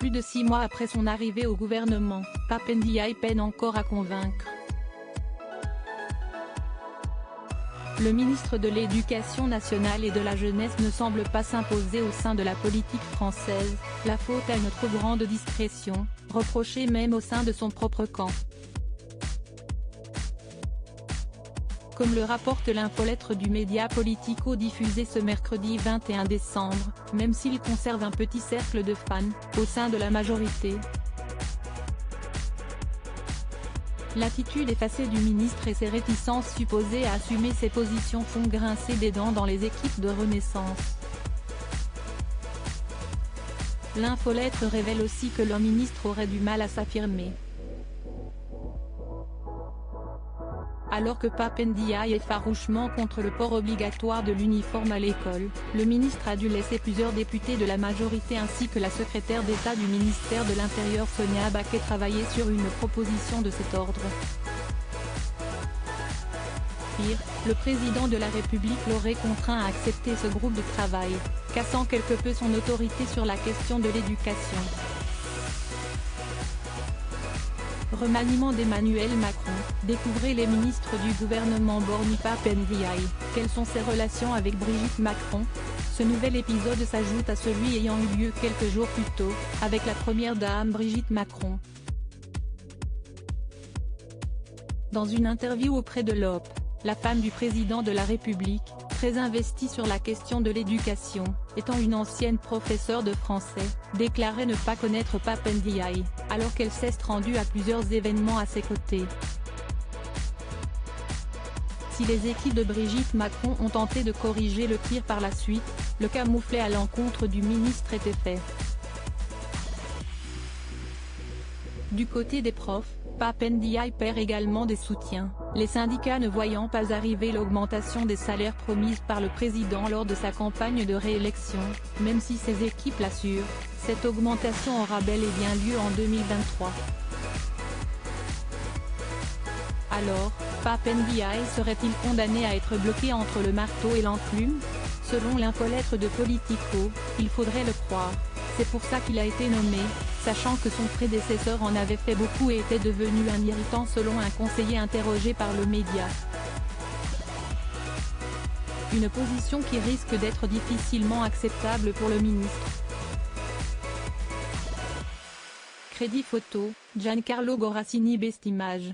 Plus de 6 mois après son arrivée au gouvernement, Pape Ndiaye peine encore à convaincre. Le ministre de l'Éducation nationale et de la jeunesse ne semble pas s'imposer au sein de la politique française, la faute à une trop grande discrétion, reprochée même au sein de son propre camp. Comme le rapporte l'infolettre du média Politico diffusée ce mercredi 21 décembre, même s'il conserve un petit cercle de fans, au sein de la majorité. L'attitude effacée du ministre et ses réticences supposées à assumer ses positions font grincer des dents dans les équipes de Renaissance. L'infolettre révèle aussi que le ministre aurait du mal à s'affirmer. Alors que Pape Ndiaye est farouchement contre le port obligatoire de l'uniforme à l'école, le ministre a dû laisser plusieurs députés de la majorité ainsi que la secrétaire d'État du ministère de l'Intérieur Sonia Baquet travailler sur une proposition de cet ordre. Pire, le président de la République l'aurait contraint à accepter ce groupe de travail, cassant quelque peu son autorité sur la question de l'éducation. Remaniement d'Emmanuel Macron, découvrez les ministres du gouvernement borgne Pape Ndiaye, quelles sont ses relations avec Brigitte Macron? Ce nouvel épisode s'ajoute à celui ayant eu lieu quelques jours plus tôt, avec la première dame Brigitte Macron. Dans une interview auprès de l'OP, la femme du président de la République, très investie sur la question de l'éducation, étant une ancienne professeure de français, déclarait ne pas connaître Pape Ndiaye, alors qu'elle s'est rendue à plusieurs événements à ses côtés. Si les équipes de Brigitte Macron ont tenté de corriger le tir par la suite, le camouflet à l'encontre du ministre était fait. Du côté des profs, Pape Ndiaye perd également des soutiens, les syndicats ne voyant pas arriver l'augmentation des salaires promise par le président lors de sa campagne de réélection, même si ses équipes l'assurent, cette augmentation aura bel et bien lieu en 2023. Alors, Pape Ndiaye serait-il condamné à être bloqué entre le marteau et l'enclume? Selon l'infolettre de Politico, il faudrait le croire. C'est pour ça qu'il a été nommé, sachant que son prédécesseur en avait fait beaucoup et était devenu un irritant selon un conseiller interrogé par le média. Une position qui risque d'être difficilement acceptable pour le ministre. Crédit photo, Giancarlo Gorassini. Best Image.